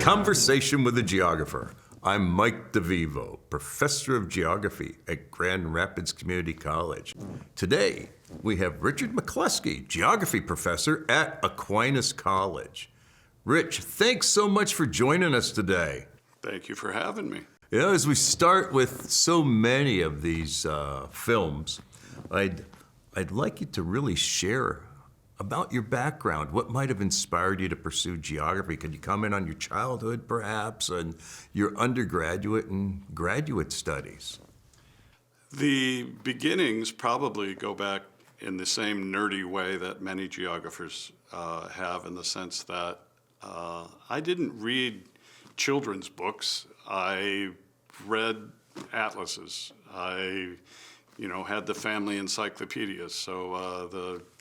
Conversation with a Geographer. I'm Mike DeVivo, Professor of Geography at Grand Rapids Community College. Today, we have Richard McCluskey, Geography Professor at Aquinas College. Rich, thanks so much for joining us today. Thank you for having me. You know, as we start with so many of these films, I'd like you to really share about your background. What might have inspired you to pursue geography? Could you comment on your childhood, perhaps, and your undergraduate and graduate studies? The beginnings probably go back in the same nerdy way that many geographers have, in the sense that I didn't read children's books. I read atlases. I had the family encyclopedias. So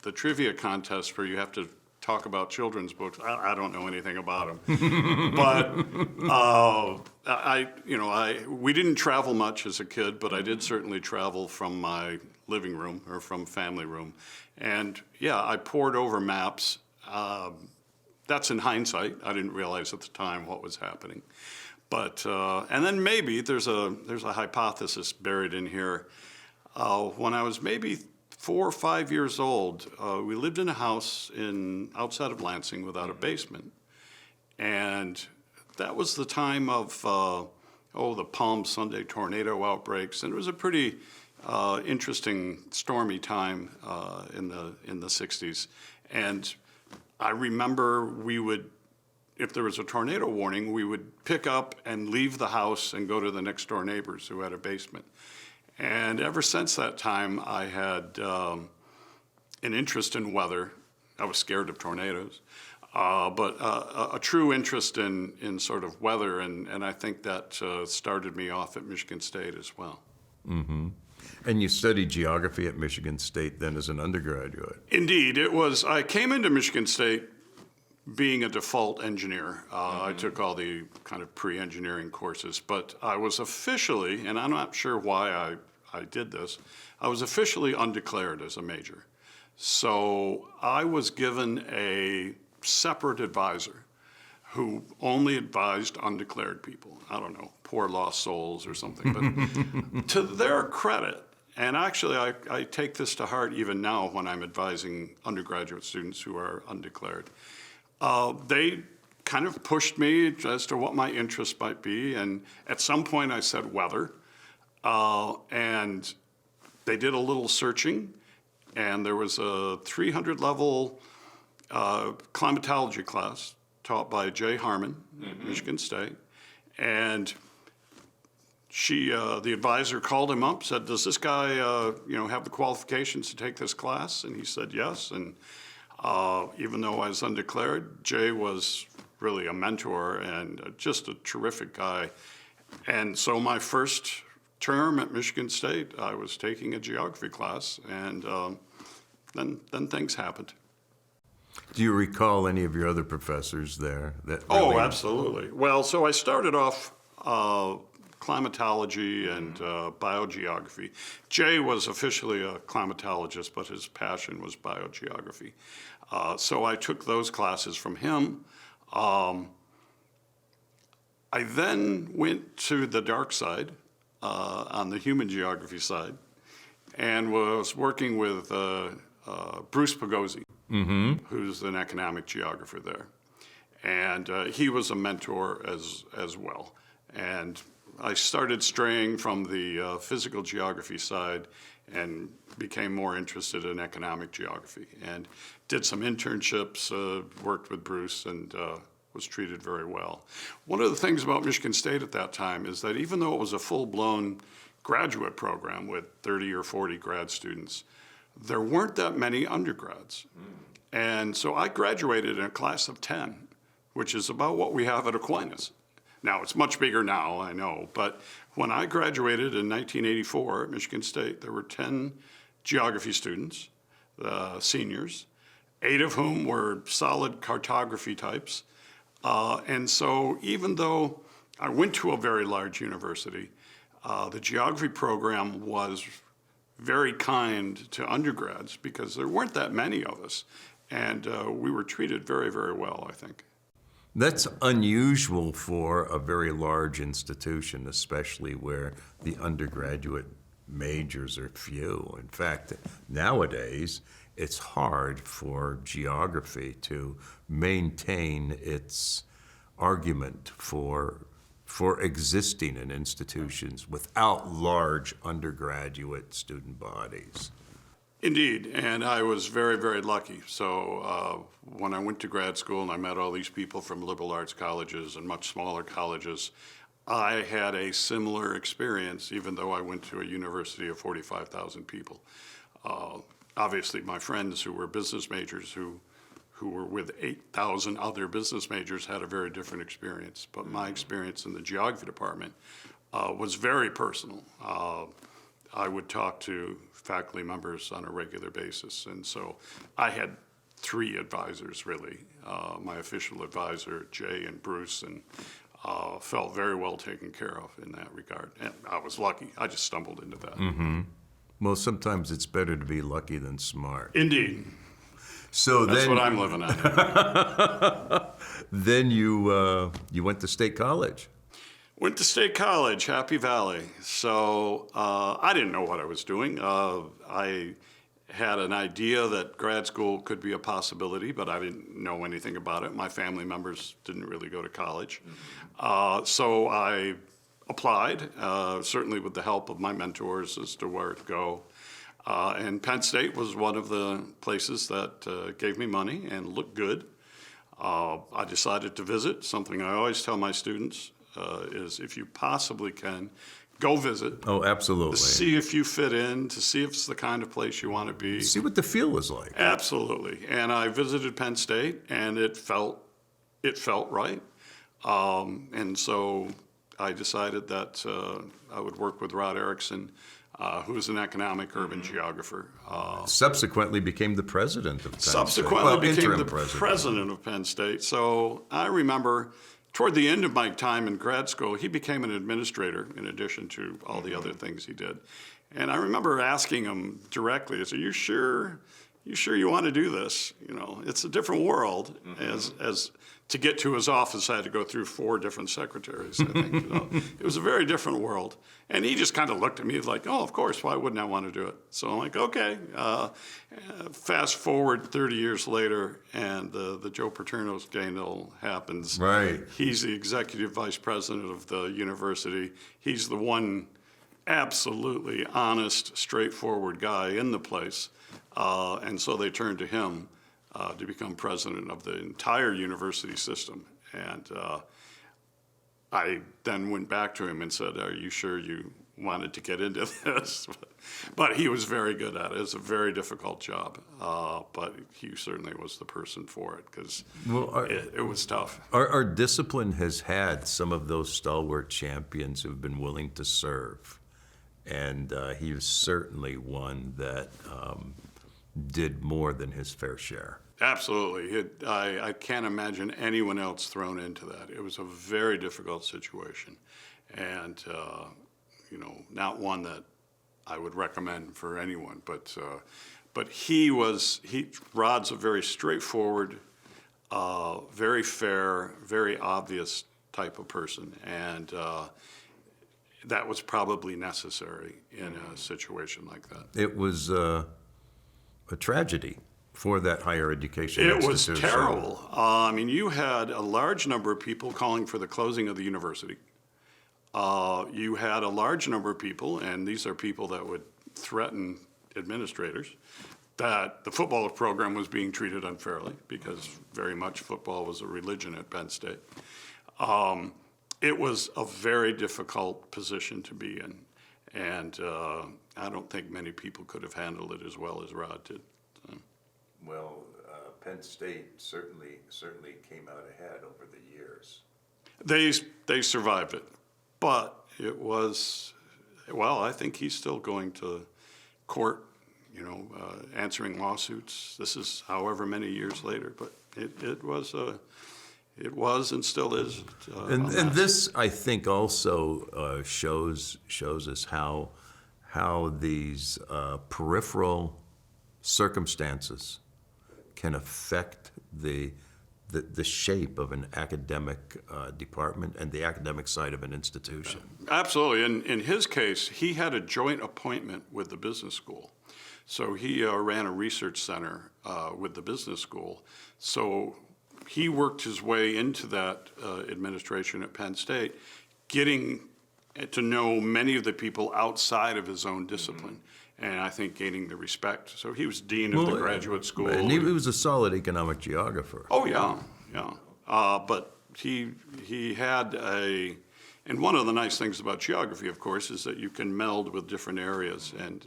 the trivia contest where you have to talk about children's books, I don't know anything about them. But we didn't travel much as a kid, but I did certainly travel from my living room or from family room. And yeah, I pored over maps. That's in hindsight. I didn't realize at the time what was happening. But and then maybe there's a hypothesis buried in here. When I was maybe 4 or 5 years old, we lived in a house outside of Lansing without a basement. And that was the time of, the Palm Sunday tornado outbreaks. And it was a pretty interesting, stormy time in the 60s. And I remember if there was a tornado warning, we would pick up and leave the house and go to the next door neighbors who had a basement. And ever since that time, I had an interest in weather. I was scared of tornadoes, but a true interest in sort of weather, and I think that started me off at Michigan State as well. Mm-hmm. And you studied geography at Michigan State then as an undergraduate? Indeed. I came into Michigan State being a default engineer. I took all the kind of pre-engineering courses, but I was officially, and I'm not sure why I did this, I was officially undeclared as a major. So I was given a separate advisor who only advised undeclared people. I don't know, poor lost souls or something. But to their credit, and actually I take this to heart even now when I'm advising undergraduate students who are undeclared, they kind of pushed me as to what my interest might be, and at some point I said weather, and they did a little searching, and there was a 300-level climatology class taught by Jay Harmon at Michigan State, and the advisor called him up, said, "Does this guy, have the qualifications to take this class?" And he said yes, and even though I was undeclared, Jay was really a mentor and just a terrific guy. And so my first term at Michigan State, I was taking a geography class, and then things happened. Do you recall any of your other professors there? Oh, absolutely. Well, so I started off climatology and biogeography. Jay was officially a climatologist, but his passion was biogeography. So I took those classes from him. I then went to the dark side, on the human geography side, and was working with Bruce Pagozzi, who's an economic geographer there. And he was a mentor as well. And I started straying from the physical geography side and became more interested in economic geography, and did some internships, worked with Bruce, and was treated very well. One of the things about Michigan State at that time is that even though it was a full-blown graduate program with 30 or 40 grad students, there weren't that many undergrads. And so I graduated in a class of 10, which is about what we have at Aquinas. Now, it's much bigger now, I know, but when I graduated in 1984 at Michigan State, there were 10 geography students, seniors, 8 of whom were solid cartography types. And so even though I went to a very large university, the geography program was very kind to undergrads because there weren't that many of us. And we were treated very, very well, I think. That's unusual for a very large institution, especially where the undergraduate majors are few. In fact, nowadays, it's hard for geography to maintain its argument for existing in institutions without large undergraduate student bodies. Indeed, and I was very, very lucky. So when I went to grad school and I met all these people from liberal arts colleges and much smaller colleges, I had a similar experience, even though I went to a university of 45,000 people. Obviously, my friends who were business majors who were with 8,000 other business majors had a very different experience. But my experience in the geography department was very personal. I would talk to faculty members on a regular basis. And so I had 3 advisors, really. My official advisor, Jay and Bruce, and felt very well taken care of in that regard. And I was lucky. I just stumbled into that. Mm-hmm. Well, sometimes it's better to be lucky than smart. Indeed. So That's then, what I'm living on. then you went to State College. Went to State College, Happy Valley. So I didn't know what I was doing. I had an idea that grad school could be a possibility, but I didn't know anything about it. My family members didn't really go to college. So I applied, certainly with the help of my mentors as to where to go. And Penn State was one of the places that gave me money and looked good. I decided to visit. Something I always tell my students is if you possibly can, go visit. Oh, absolutely. To see if you fit in, to see if it's the kind of place you want to be. See what the feel is like. Absolutely. And I visited Penn State, and it felt right. And so I decided that I would work with Rod Erickson, who is an economic urban geographer. Subsequently became the president of Penn State. Subsequently became the president. president of Penn State. So I remember toward the end of my time in grad school, he became an administrator in addition to all the other things he did. And I remember asking him directly, I said, you sure you want to do this? You know, it's a different world. As to get to his office, I had to go through 4 different secretaries, I think. You know. It was a very different world. And he just kind of looked at me like, oh, of course, why wouldn't I want to do it? So I'm like, okay. Fast forward 30 years later, and the Joe Paterno scandal happens. Right. He's the executive vice president of the university. He's the one absolutely honest, straightforward guy in the place. And so they turned to him to become president of the entire university system. And I then went back to him and said, are you sure you wanted to get into this? But he was very good at it. It's a very difficult job. But he certainly was the person for it because it was tough. Our discipline has had some of those stalwart champions who've been willing to serve. And he was certainly one that did more than his fair share. Absolutely. I can't imagine anyone else thrown into that. It was a very difficult situation, and not one that I would recommend for anyone. But Rod's a very straightforward, very fair, very obvious type of person, and that was probably necessary in a situation like that. It was a tragedy for that higher education institution. It was terrible. I mean, you had a large number of people calling for the closing of the university. You had a large number of people, and these are people that would threaten administrators, that the football program was being treated unfairly because very much football was a religion at Penn State. It was a very difficult position to be in, and I don't think many people could have handled it as well as Rod did. Well, Penn State certainly came out ahead over the years. They survived it, but it was, well, I think he's still going to court, answering lawsuits. This is however many years later, but it was and still is. And this, I think, also shows us how these peripheral circumstances can affect the the shape of an academic department and the academic side of an institution. Absolutely. In his case, he had a joint appointment with the business school. So he ran a research center with the business school. So he worked his way into that administration at Penn State, getting to know many of the people outside of his own discipline. And I think gaining the respect. So he was dean of the graduate school. And he was a solid economic geographer. Oh, yeah. But he had and one of the nice things about geography, of course, is that you can meld with different areas. And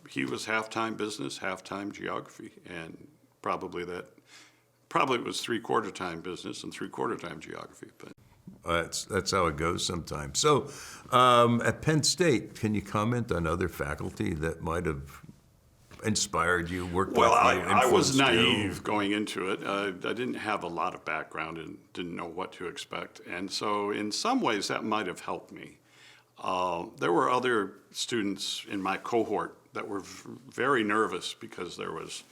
he was half-time business, half-time geography. And probably it was three-quarter time business and three-quarter time geography. But That's how it goes sometimes. So at Penn State, can you comment on other faculty that might have inspired you, worked with you, I was influenced you? naive going into it. I didn't have a lot of background and didn't know what to expect. And so in some ways that might have helped me. There were other students in my cohort that were very nervous because there was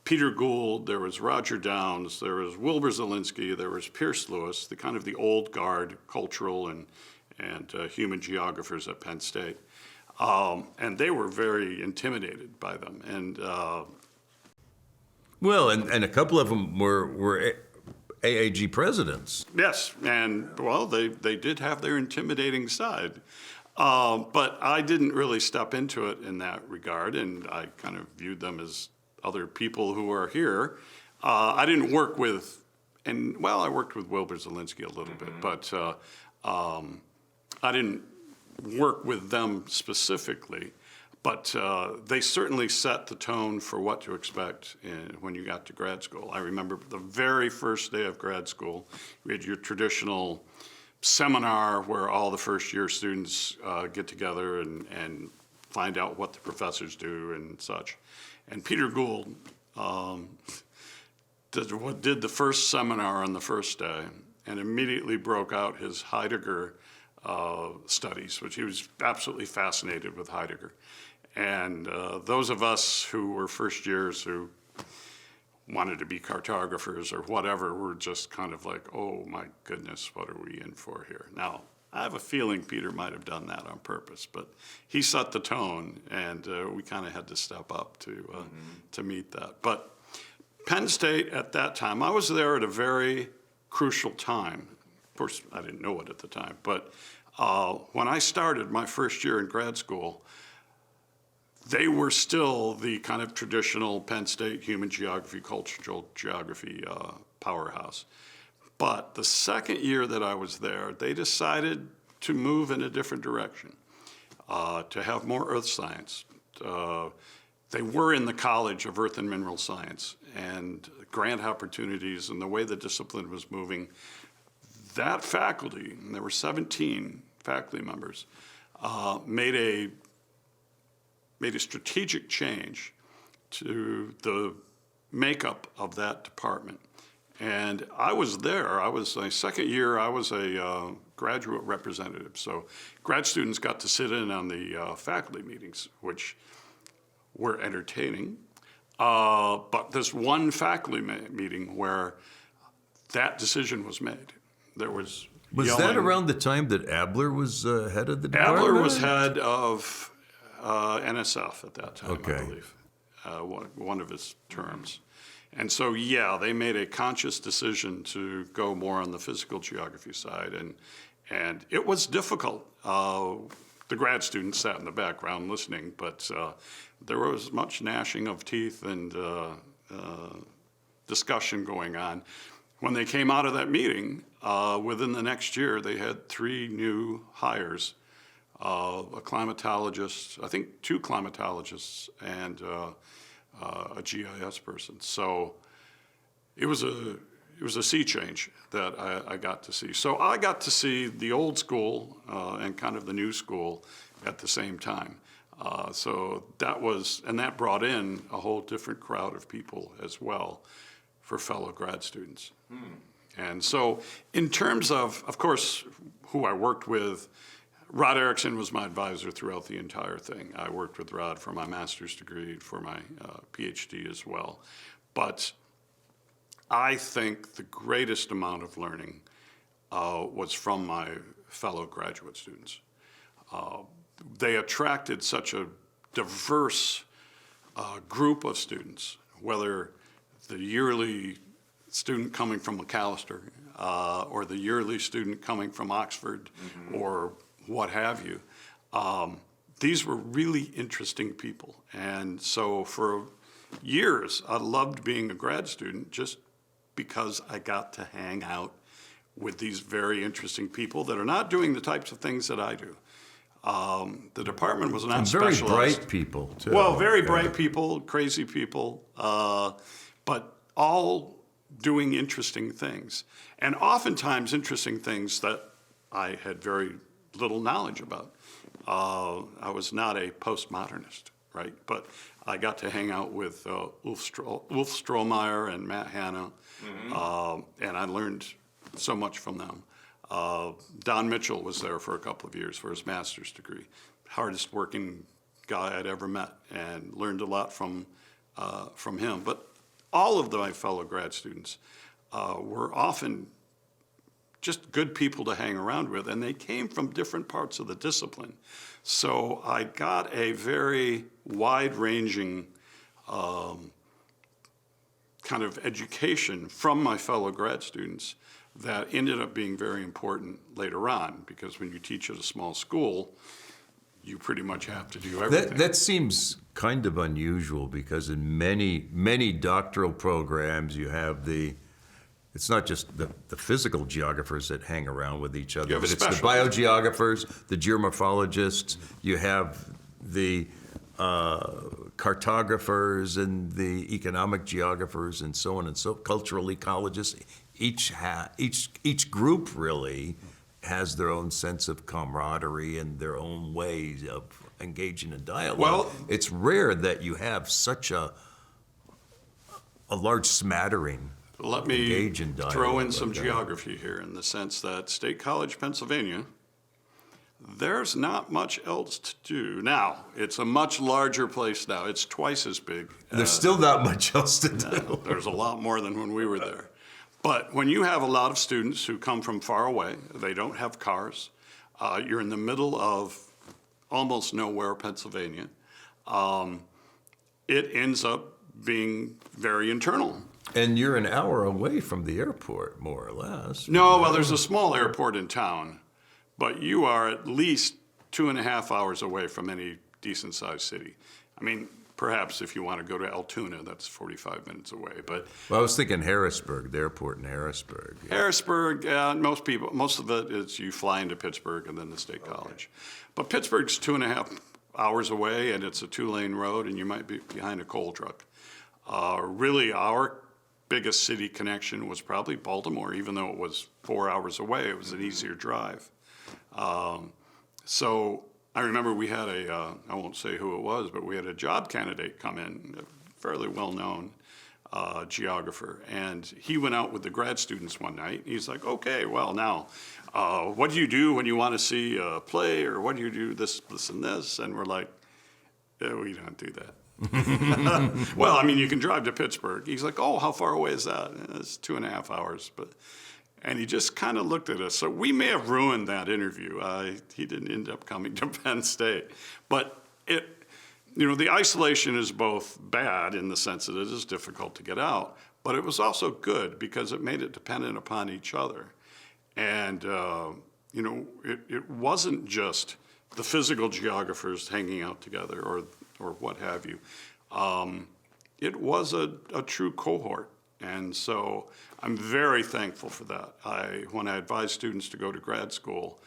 Peter Gould, there was Roger Downs, there was Wilbur Zielinski, there was Pierce Lewis, the old guard cultural and human geographers at Penn State. And they were very intimidated by them. And Well, and a couple of them were AAG presidents. yes, and well, they did have their intimidating side. But I didn't really step into it in that regard, and I kind of viewed them as other people who are here. I didn't work with, I worked with Wilbur Zielinski a little bit, but I didn't work with them specifically. But they certainly set the tone for what to expect when you got to grad school. I remember the very first day of grad school, we had your traditional seminar where all the first-year students get together and find out what the professors do and such. And Peter Gould did the first seminar on the first day and immediately broke out his Heidegger studies, which he was absolutely fascinated with Heidegger. And those of us who were first years who wanted to be cartographers or whatever were just kind of like, oh my goodness, what are we in for here? Now, I have a feeling Peter might have done that on purpose, but he set the tone, and we kind of had to step up to meet that. But Penn State at that time, I was there at a very crucial time. Of course, I didn't know it at the time, but when I started my first year in grad school, they were still the kind of traditional Penn State human geography, cultural geography powerhouse. But the second year that I was there, they decided to move in a different direction, to have more earth science. They were in the College of Earth and Mineral Science, and grant opportunities and the way the discipline was moving, that faculty, and there were 17 faculty members, made a strategic change to the makeup of that department. And I was there. My second year, I was a graduate representative. So grad students got to sit in on the faculty meetings, which were entertaining. But this one faculty meeting where that decision was made. There was yelling. that around the time that Abler was head of the department? Abler was head of NSF at that time, Okay. I believe, one of his terms. And so, yeah, they made a conscious decision to go more on the physical geography side, and it was difficult. The grad students sat in the background listening, but there was much gnashing of teeth and discussion going on. When they came out of that meeting, within the next year, they had 3 new hires. A climatologist, I think 2 climatologists, and a GIS person. So it was a sea change that I got to see. So I got to see the old school and kind of the new school at the same time. So that brought in a whole different crowd of people as well for fellow grad students. And so in terms of course, who I worked with, Rod Erickson was my advisor throughout the entire thing. I worked with Rod for my master's degree, for my PhD as well. But I think the greatest amount of learning was from my fellow graduate students. They attracted such a diverse group of students, whether the yearly student coming from McAllister or the yearly student coming from Oxford or what have you. These were really interesting people. And so for years, I loved being a grad student just because I got to hang out with these very interesting people that are not doing the types of things that I do. The department was not And very specialized. bright people, too. Well, very bright people, crazy people, but all doing interesting things. And oftentimes interesting things that I had very little knowledge about. I was not a postmodernist, right? But I got to hang out with Ulf Strohmeyer and Matt Hanna, and I learned so much from them. Don Mitchell was there for a couple of years for his master's degree. Hardest working guy I'd ever met, and learned a lot from him. But all of my fellow grad students were often just good people to hang around with, and they came from different parts of the discipline. So I got a very wide-ranging kind of education from my fellow grad students that ended up being very important later on, because when you teach at a small school, you pretty much have to do everything. That seems kind of unusual, because in many doctoral programs you have it's not just the physical geographers that hang around with each other, but it's the biogeographers, the geomorphologists, you have the cartographers and the economic geographers and so on and so cultural ecologists. Each group really has their own sense of camaraderie and their own ways of engaging in dialogue. Well, it's rare that you have such a large smattering. Let me throw in some like geography here, in the sense that State College, Pennsylvania, there's not much else to do. Now, it's a much larger place now. It's twice as big. There's still not much else to do. There's a lot more than when we were there. But when you have a lot of students who come from far away, they don't have cars, you're in the middle of almost nowhere, Pennsylvania, it ends up being very internal. And you're an hour away from the airport, more or less. No, well, there's a small airport in town, but you are at least 2.5 hours away from any decent-sized city. I mean, perhaps if you want to go to Altoona, that's 45 minutes away. But well, I was thinking Harrisburg, the airport in Harrisburg. Yeah. Harrisburg, most of it is you fly into Pittsburgh and then the State College. But Pittsburgh's 2.5 hours away, and it's a 2-lane road, and you might be behind a coal truck. Really, our biggest city connection was probably Baltimore, even though it was 4 hours away. It was an easier drive. So I remember we had I won't say who it was, but we had a job candidate come in, a fairly well-known geographer, and he went out with the grad students one night. He's like, okay, well, now, what do you do when you want to see a play, or what do you do this, and this? And we're like, we don't do that. Well, I mean, you can drive to Pittsburgh. He's like, oh, how far away is that? It's 2.5 hours. And he just kind of looked at us. So we may have ruined that interview. He didn't end up coming to Penn State. But the isolation is both bad in the sense that it is difficult to get out, but it was also good because it made it dependent upon each other. And, it wasn't just the physical geographers hanging out together or what have you. It was a true cohort. And so I'm very thankful for that. When I advise students to go to grad school,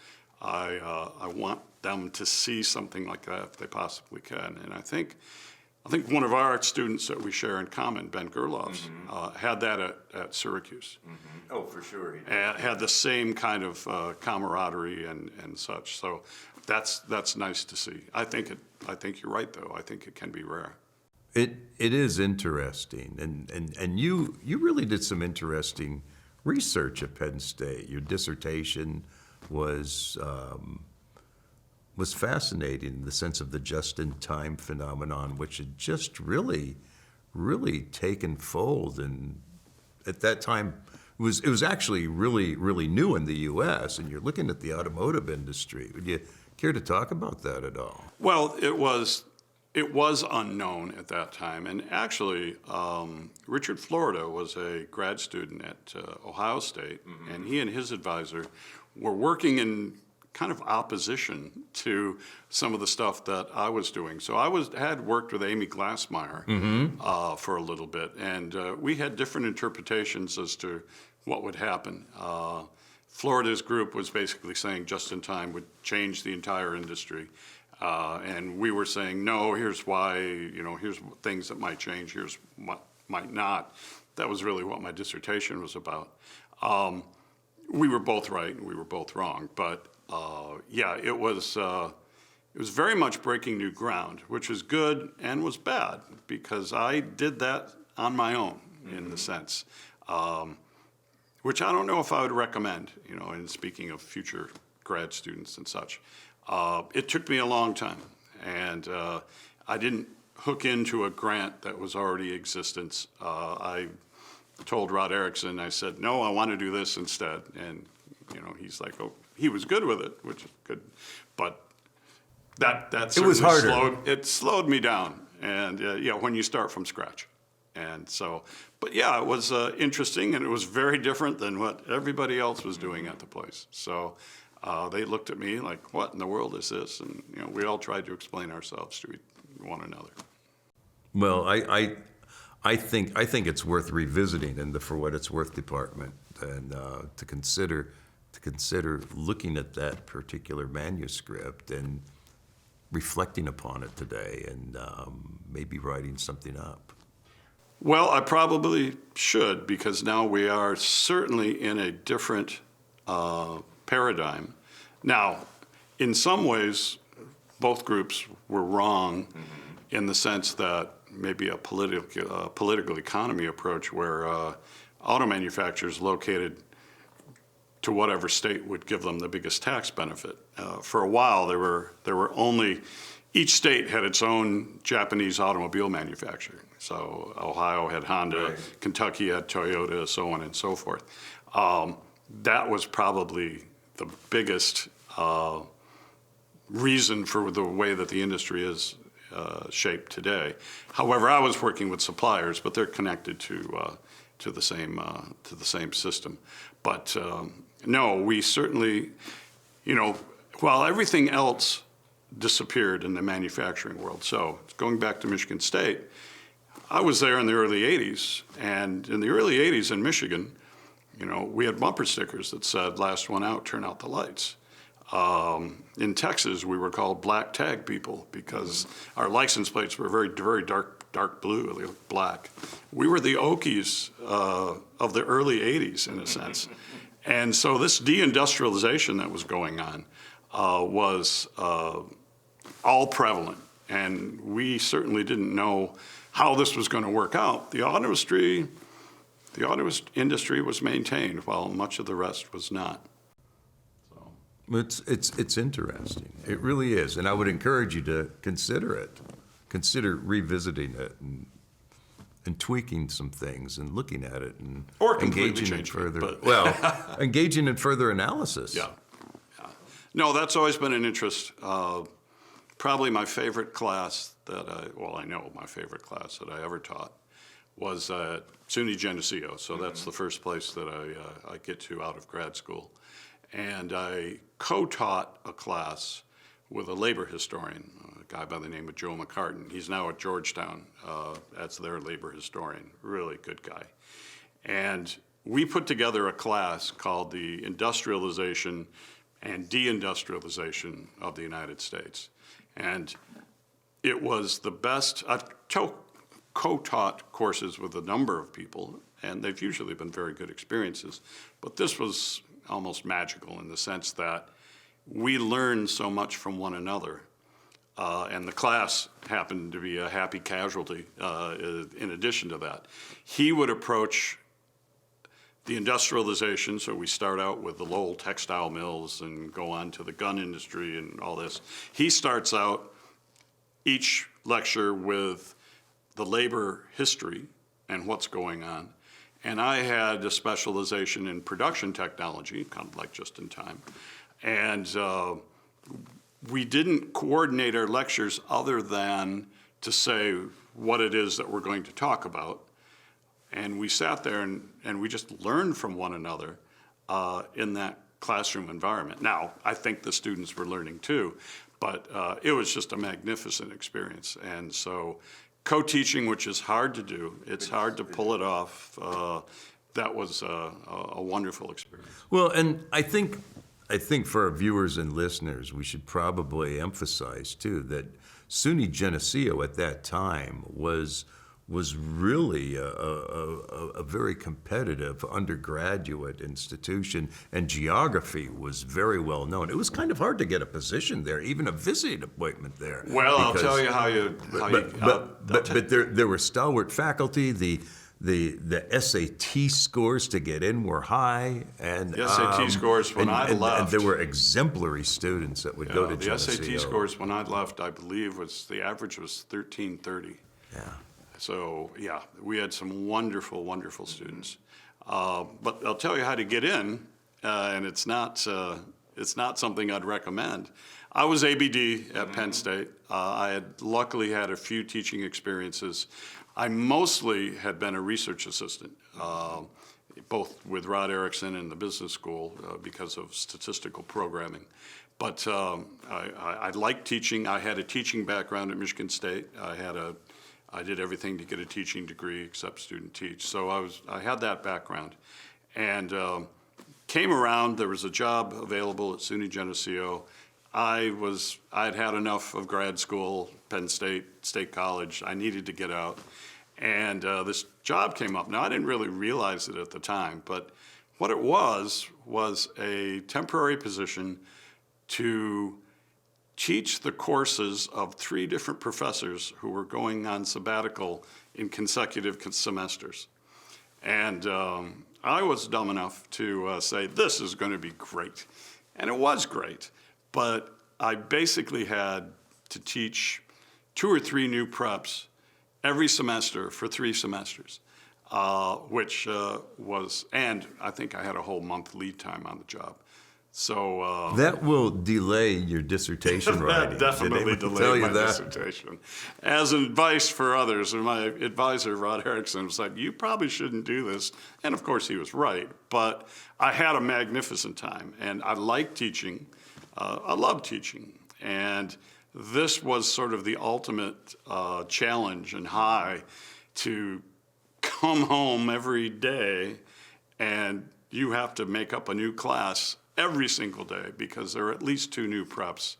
I want them to see something like that if they possibly can. And I think one of our students that we share in common, Ben Gerloffs, had that at Syracuse. Mm-hmm. Oh, for sure. And had the same kind of camaraderie and such. So that's nice to see. I think you're right, though. I think it can be rare. It is interesting, and you really did some interesting research at Penn State. Your dissertation was fascinating in the sense of the just-in-time phenomenon, which had just really taken fold in at that time, it was actually really, really new in the U.S., and you're looking at the automotive industry. Would you care to talk about that at all? Well, it was unknown at that time, and actually, Richard Florida was a grad student at Ohio State, and he and his advisor were working in kind of opposition to some of the stuff that I was doing. So had worked with Amy Glassmeyer for a little bit, and we had different interpretations as to what would happen. Florida's group was basically saying just-in-time would change the entire industry. And we were saying, no, here's why, here's things that might change, here's what might not. That was really what my dissertation was about. We were both right and we were both wrong, but yeah, it was very much breaking new ground, which was good and was bad because I did that on my own in the sense, which I don't know if I would recommend, in speaking of future grad students and such. It took me a long time, and I didn't hook into a grant that was already in existence. I told Rod Erickson, I said, no, I want to do this instead. And, he's like, oh, he was good with it, which is good. But that it was harder. It slowed me down, and when you start from scratch. And so, but yeah, it was interesting, and it was very different than what everybody else was doing at the place. So they looked at me like, what in the world is this? And we all tried to explain ourselves to one another. Well, I think it's worth revisiting in the For What It's Worth department, and to consider looking at that particular manuscript and reflecting upon it today, and maybe writing something up. Well, I probably should, because now we are certainly in a different paradigm. Now, in some ways, both groups were wrong in the sense that maybe a political economy approach where auto manufacturers located to whatever state would give them the biggest tax benefit. For a while, there were only, each state had its own Japanese automobile manufacturer. So Ohio had Honda, right. Kentucky had Toyota, so on and so forth. That was probably the biggest reason for the way that the industry is shaped today. However, I was working with suppliers, but they're connected to the same system. But no, we certainly, while everything else disappeared in the manufacturing world. So going back to Michigan State, I was there in the early 80s, and in the early 80s in Michigan, we had bumper stickers that said, last one out, turn out the lights. In Texas, we were called black tag people because our license plates were very, very dark blue, they looked black. We were the Okies of the early 80s, in a sense. And so this deindustrialization that was going on was all prevalent, and we certainly didn't know how this was going to work out. The auto industry was maintained while much of the rest was not. It's interesting. It really is, and I would encourage you to consider it. Consider revisiting it and tweaking some things and looking at it and engaging in further. Engaging in further analysis. Yeah. No, that's always been an interest. Probably my favorite class I know my favorite class that I ever taught was at SUNY Geneseo. So that's the first place that I get to out of grad school. And I co-taught a class with a labor historian, a guy by the name of Joe McCartan. He's now at Georgetown as their labor historian, really good guy. And we put together a class called the Industrialization and Deindustrialization of the United States. And it was the best. I've co-taught courses with a number of people, and they've usually been very good experiences. But this was almost magical in the sense that we learned so much from one another. And the class happened to be a happy casualty in addition to that. He would approach the industrialization, so we start out with the Lowell textile mills and go on to the gun industry and all this. He starts out each lecture with the labor history and what's going on. and I had a specialization in production technology, kind of like just in time. And we didn't coordinate our lectures other than to say what it is that we're going to talk about. And we sat there and we just learned from one another in that classroom environment. Now, I think the students were learning too, but it was just a magnificent experience. And so co-teaching, which is hard to do, it's hard to pull it off. That was a wonderful experience. Well, and I think for our viewers and listeners, we should probably emphasize too that SUNY Geneseo at that time was really a very competitive undergraduate institution, and geography was very well known. It was kind of hard to get a position there, even a visiting appointment there. Well, I'll tell you how you. But there were stalwart faculty. The SAT scores to get in were high, and the SAT scores when I left. And there were exemplary students that would go to Geneseo. The SAT scores when I left, I believe, the average was 1330. Yeah. So yeah, we had some wonderful, wonderful students. But I'll tell you how to get in, and it's not something I'd recommend. I was ABD at Penn State. I had luckily had a few teaching experiences. I mostly had been a research assistant, both with Rod Erickson and the business school because of statistical programming. But I liked teaching. I had a teaching background at Michigan State. I did everything to get a teaching degree except student teach. So I had that background, and came around. There was a job available at SUNY Geneseo. I'd had enough of grad school, Penn State, State College. I needed to get out, and this job came up. Now I didn't really realize it at the time, but what it was a temporary position to teach the courses of 3 different professors who were going on sabbatical in consecutive semesters. And I was dumb enough to say, this is going to be great. And it was great. But I basically had to teach 2 or 3 new preps every semester for 3 semesters, which was, and I think I had a whole month lead time on the job. So that will delay your dissertation writing. That definitely delayed my dissertation. As advice for others, and my advisor, Rod Erickson, was like, you probably shouldn't do this. And of course he was right, but I had a magnificent time, and I liked teaching. I loved teaching, and this was sort of the ultimate challenge and high to come home every day, and you have to make up a new class every single day because there are at least 2 new preps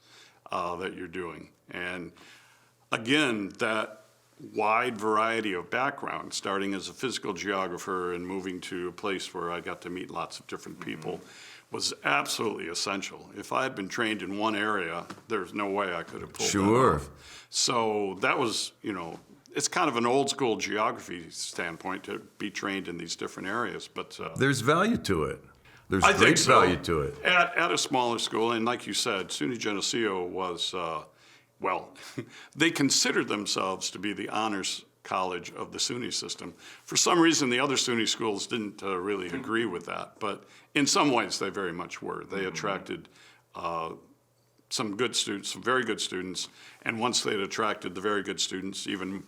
that you're doing. And again, that wide variety of background, starting as a physical geographer and moving to a place where I got to meet lots of different people, was absolutely essential. If I had been trained in one area, there's no way I could have pulled that off. So that was, it's kind of an old school geography standpoint to be trained in these different areas. But there's value to it. There's I great think so. value to it. At a smaller school, and like you said, SUNY Geneseo was, they considered themselves to be the honors college of the SUNY system. For some reason, the other SUNY schools didn't really agree with that, but in some ways, they very much were. They attracted some good students, some very good students, and once they had attracted the very good students, even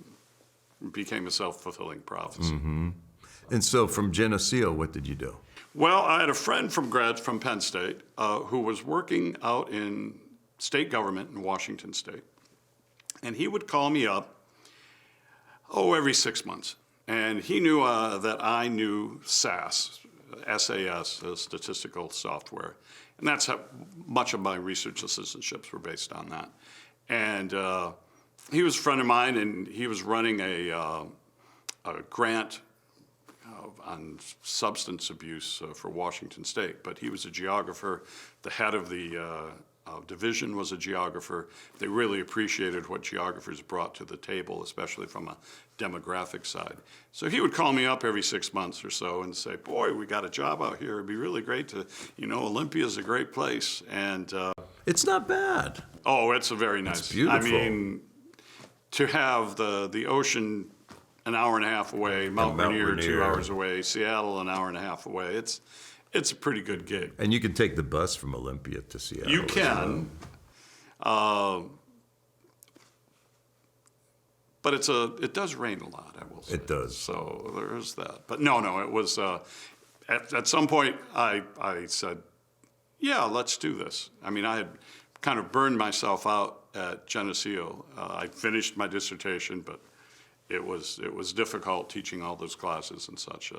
became a self-fulfilling prophecy. Mm-hmm. And so from Geneseo, what did you do? Well, I had a friend from Penn State who was working out in state government in Washington State. And he would call me up, every 6 months. And he knew that I knew SAS, statistical software. And that's how much of my research assistantships were based on that. And he was a friend of mine, and he was running a grant on substance abuse for Washington State, but he was a geographer. The head of the division was a geographer. They really appreciated what geographers brought to the table, especially from a demographic side. So he would call me up every 6 months or so and say, boy, we got a job out here. It'd be really great to, Olympia's a great place. And it's not bad. Oh, it's a very nice. It's beautiful. I mean, to have the ocean an hour and a half away, Mount Mount Rainier 2 Rainier. hours away, Seattle an hour and a half away. It's a pretty good gig. And you can take the bus from Olympia to Seattle. You as can, but it does rain a lot, I will say. It does. So there's that. But no, it was, at some point I said, yeah, let's do this. I mean, I had kind of burned myself out at Geneseo. I finished my dissertation, but it was difficult teaching all those classes and such.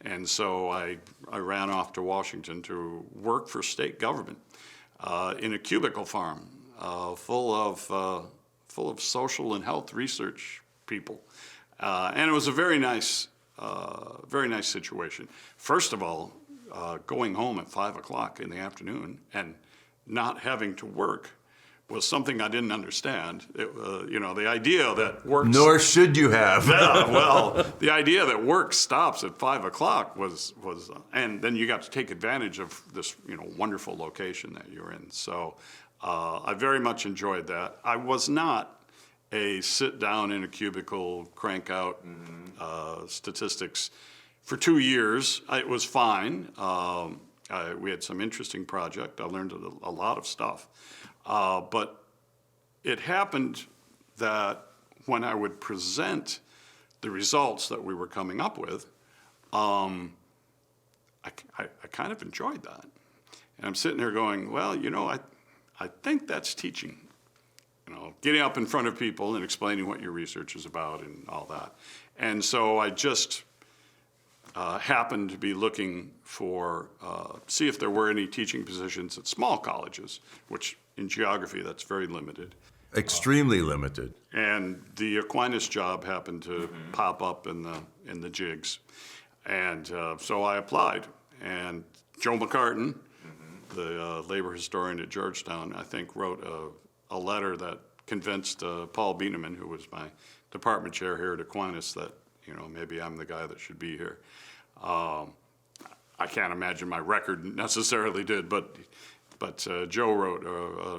And so I ran off to Washington to work for state government in a cubicle farm full of social and health research people. And it was a very nice situation. First of all, going home at 5 o'clock in the afternoon and not having to work was something I didn't understand. The idea that work... Nor should you have. Yeah, well, the idea that work stops at 5 o'clock was, and then you got to take advantage of this, wonderful location that you're in. So I very much enjoyed that. I was not a sit down in a cubicle, crank out statistics for 2 years. It was fine. We had some interesting project. I learned a lot of stuff. But it happened that when I would present the results that we were coming up with, I kind of enjoyed that. And I'm sitting there going, well, I think that's teaching. Getting up in front of people and explaining what your research is about and all that. And so I just happened to be looking for, see if there were any teaching positions at small colleges, which in geography, that's very limited. Extremely limited. And the Aquinas job happened to pop up in the jigs. And so I applied. And Joe McCartan, the labor historian at Georgetown, I think wrote a letter that convinced Paul Bieneman, who was my department chair here at Aquinas, that maybe I'm the guy that should be here. I can't imagine my record necessarily did, but Joe wrote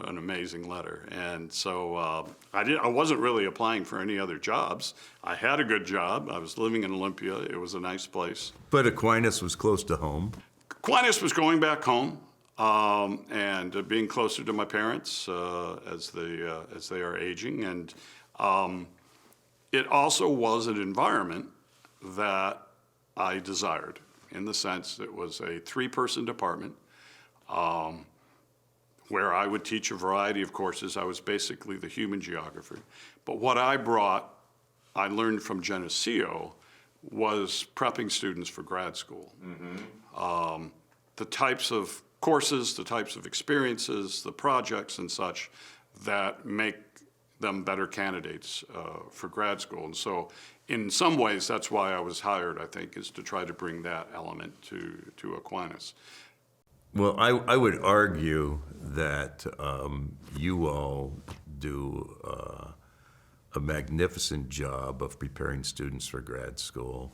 an amazing letter, and so I wasn't really applying for any other jobs. I had a good job. I was living in Olympia. It was a nice place. But Aquinas was close to home. Aquinas was going back home and being closer to my parents as they are aging, and it also was an environment that I desired, in the sense that it was a 3-person department. Where I would teach a variety of courses. I was basically the human geographer. But what I learned from Geneseo, was prepping students for grad school. The types of courses, the types of experiences, the projects and such that make them better candidates for grad school. And so in some ways, that's why I was hired, I think, is to try to bring that element to Aquinas. Well, I would argue that you all do a magnificent job of preparing students for grad school.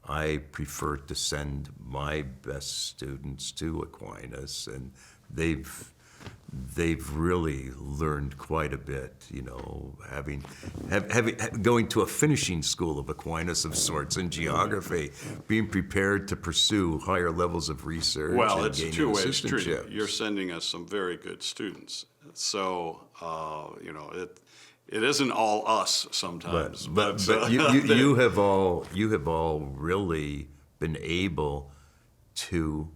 I prefer to send my best students to Aquinas, and they've really learned quite a bit, having going to a finishing school of Aquinas of sorts in geography, being prepared to pursue higher levels of research. Well, and it's gaining two ways street. assistantships. You're sending us some very good students, so it isn't all us sometimes. But you have all really been able to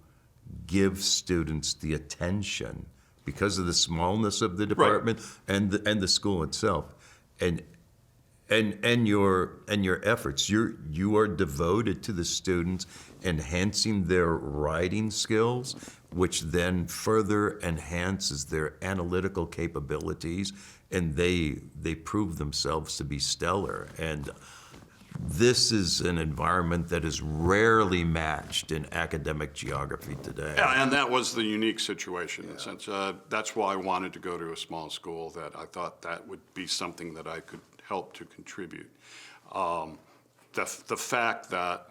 give students the attention because of the smallness of the department and the school itself, and your efforts. You are devoted to the students, enhancing their writing skills, which then further enhances their analytical capabilities, and they prove themselves to be stellar. And this is an environment that is rarely matched in academic geography today. Yeah, and that was the unique situation. In a sense, that's why I wanted to go to a small school, that I thought that would be something that I could help to contribute. The fact that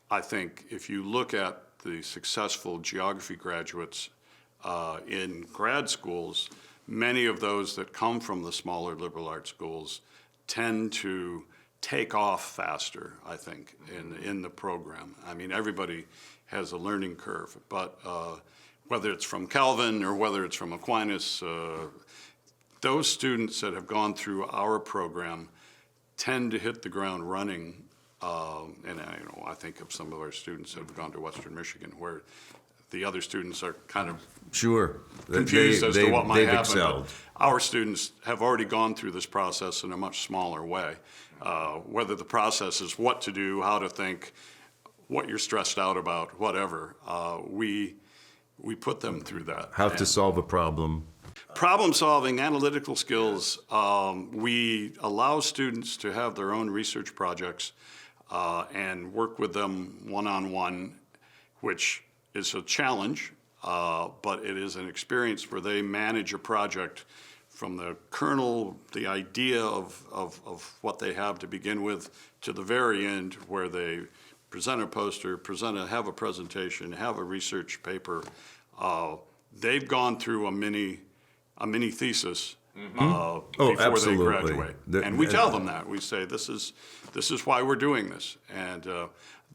I think if you look at the successful geography graduates in grad schools, many of those that come from the smaller liberal arts schools tend to take off faster, I think, in the program. I mean, everybody has a learning curve, but whether it's from Calvin or whether it's from Aquinas, those students that have gone through our program tend to hit the ground running. And I think of some of our students that have gone to Western Michigan, where the other students are kind of Sure. confused as to what might they've happen. excelled. But our students have already gone through this process in a much smaller way. Whether the process is what to do, how to think, what you're stressed out about, whatever, we put them through that. How to solve a problem. Problem solving, analytical skills, we allow students to have their own research projects and work with them one-on-one, which is a challenge, but it is an experience where they manage a project from the kernel, the idea of what they have to begin with, to the very end where they present a poster, have a presentation, have a research paper. They've gone through a mini thesis before absolutely. they graduate. And we tell them that. We say, this is why we're doing this. And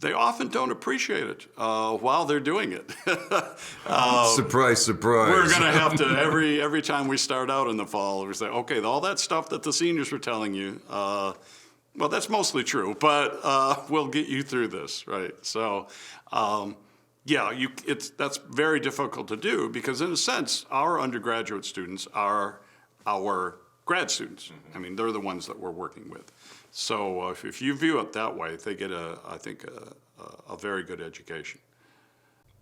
they often don't appreciate it while they're doing it. Surprise, surprise. We're going to have to, every time we start out in the fall, we say, okay, all that stuff that the seniors were telling you, well, that's mostly true, but we'll get you through this, right? So, that's very difficult to do because, in a sense, our undergraduate students are our grad students. I mean, they're the ones that we're working with. So if you view it that way, they get, I think, a very good education.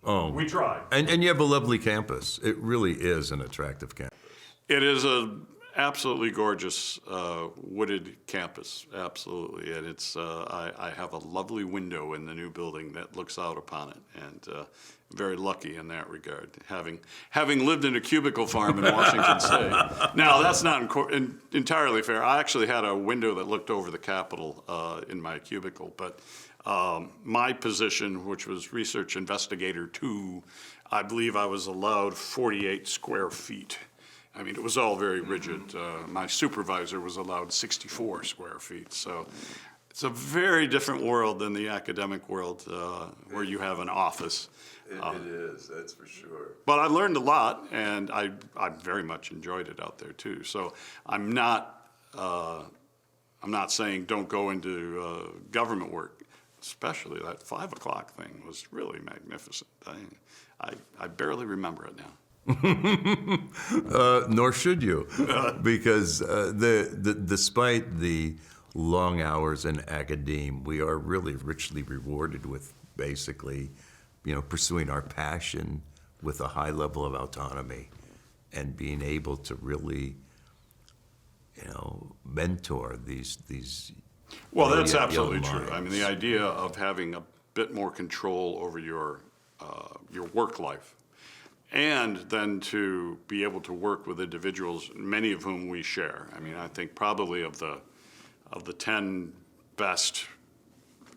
Oh, We try. and you have a lovely campus. It really is an attractive campus. It is a absolutely gorgeous wooded campus, absolutely, and it's I have a lovely window in the new building that looks out upon it, and very lucky in that regard, having lived in a cubicle farm in Washington State. Now that's not entirely fair. I actually had a window that looked over the Capitol in my cubicle, but my position, which was research investigator 2, I believe I was allowed 48 square feet. I mean, it was all very rigid. My supervisor was allowed 64 square feet. So it's a very different world than the academic world where you have an office. It is, that's for sure. But I learned a lot, and I very much enjoyed it out there, too. So I'm not saying don't go into government work, especially that 5 o'clock thing was really magnificent. I barely remember it now. Nor should you, because despite the long hours in academe, we are really richly rewarded with basically, pursuing our passion with a high level of autonomy and being able to really, mentor these. Well, that's young absolutely true. minds. I mean, the idea of having a bit more control over your work life, and then to be able to work with individuals, many of whom we share. I mean, I think probably of the 10 best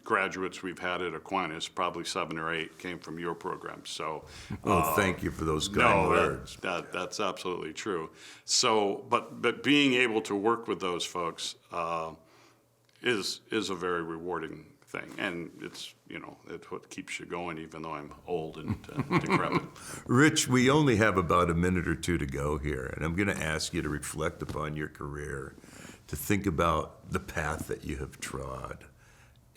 graduates we've had at Aquinas, probably 7 or 8 came from your program. So, Well, thank you for those kind words. that's absolutely true. So, but being able to work with those folks is a very rewarding thing, and it's what keeps you going, even though I'm old and decrepit. Rich, we only have about a minute or two to go here, and I'm going to ask you to reflect upon your career, to think about the path that you have trod,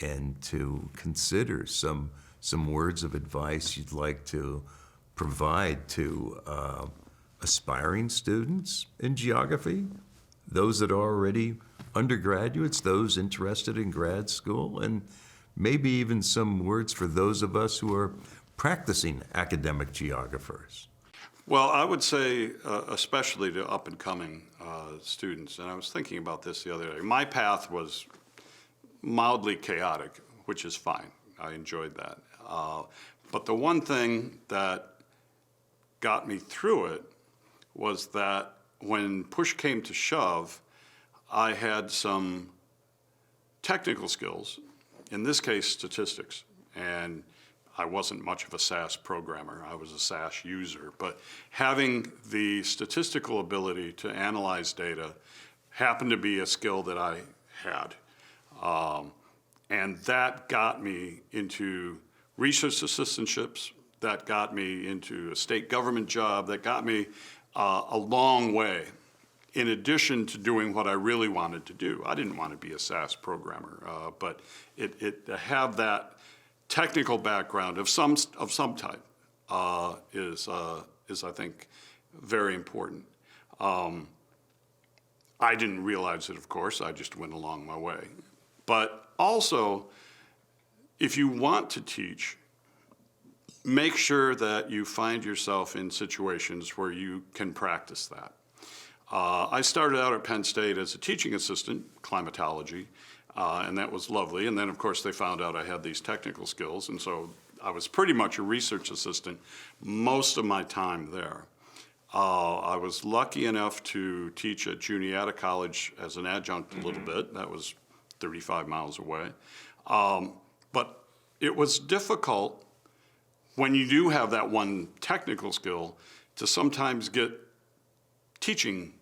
and to consider some words of advice you'd like to provide to aspiring students in geography, those that are already undergraduates, those interested in grad school, and maybe even some words for those of us who are practicing academic geographers. Well, I would say, especially to up-and-coming students, and I was thinking about this the other day. My path was mildly chaotic, which is fine. I enjoyed that. But the one thing that got me through it was that when push came to shove, I had some technical skills, in this case statistics, and I wasn't much of a SAS programmer. I was a SAS user, but having the statistical ability to analyze data happened to be a skill that I had. And that got me into research assistantships, that got me into a state government job, that got me a long way, in addition to doing what I really wanted to do. I didn't want to be a SAS programmer, but to have that technical background of some type is I think very important. I didn't realize it, of course. I just went along my way. But also, if you want to teach, make sure that you find yourself in situations where you can practice that. I started out at Penn State as a teaching assistant, climatology, and that was lovely. And then, of course, they found out I had these technical skills, and so I was pretty much a research assistant most of my time there. I was lucky enough to teach at Aquinas College as an adjunct a little bit. That was 35 miles away. But it was difficult when you do have that one technical skill to sometimes get teaching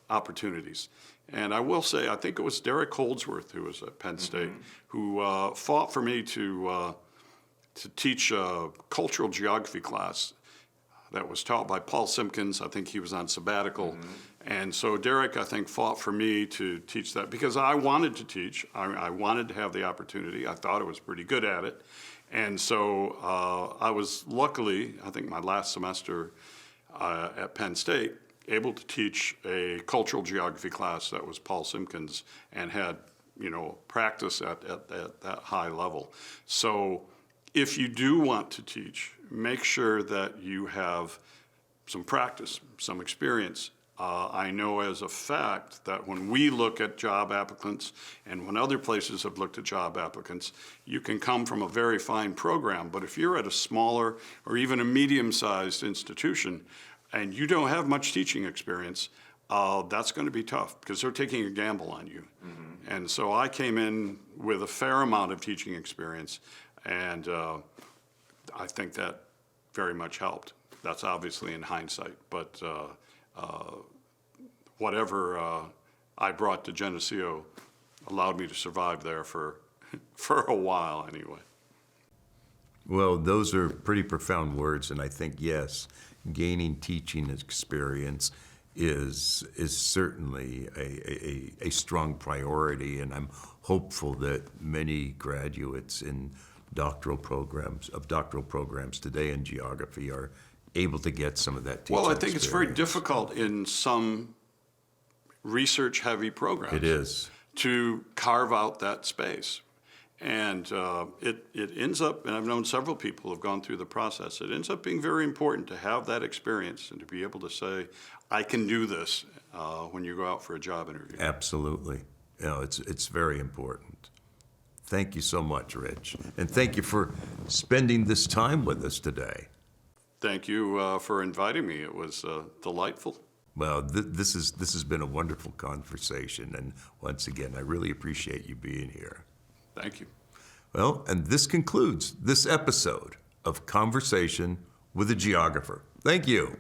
opportunities. And I will say, I think it was Derek Holdsworth, who was at Penn State, who fought for me to teach a cultural geography class that was taught by Paul Simpkins. I think he was on sabbatical. And so Derek, I think, fought for me to teach that because I wanted to teach. I wanted to have the opportunity. I thought I was pretty good at it. And so I was luckily, I think my last semester at Penn State, able to teach a cultural geography class that was Paul Simpkins and had, practice at that high level. So if you do want to teach, make sure that you have some practice, some experience. I know as a fact that when we look at job applicants and when other places have looked at job applicants, you can come from a very fine program, but if you're at a smaller or even a medium-sized institution and you don't have much teaching experience, that's going to be tough because they're taking a gamble on you. And so I came in with a fair amount of teaching experience, and I think that very much helped. That's obviously in hindsight, but whatever I brought to Geneseo allowed me to survive there for a while anyway. Well, those are pretty profound words, and I think, yes, gaining teaching experience is certainly a strong priority, and I'm hopeful that many graduates in doctoral programs today in geography are able to get some of that teaching Well, I think experience. it's very difficult in some research-heavy programs. It is. To carve out that space. And it ends up, and I've known several people who have gone through the process, it ends up being very important to have that experience and to be able to say, I can do this when you go out for a job interview. Absolutely. It's very important. Thank you so much, Rich. And thank you for spending this time with us today. Thank you for inviting me. It was delightful. Well, this has been a wonderful conversation, and once again, I really appreciate you being here. Thank you. Well, and this concludes this episode of Conversation with a Geographer. Thank you.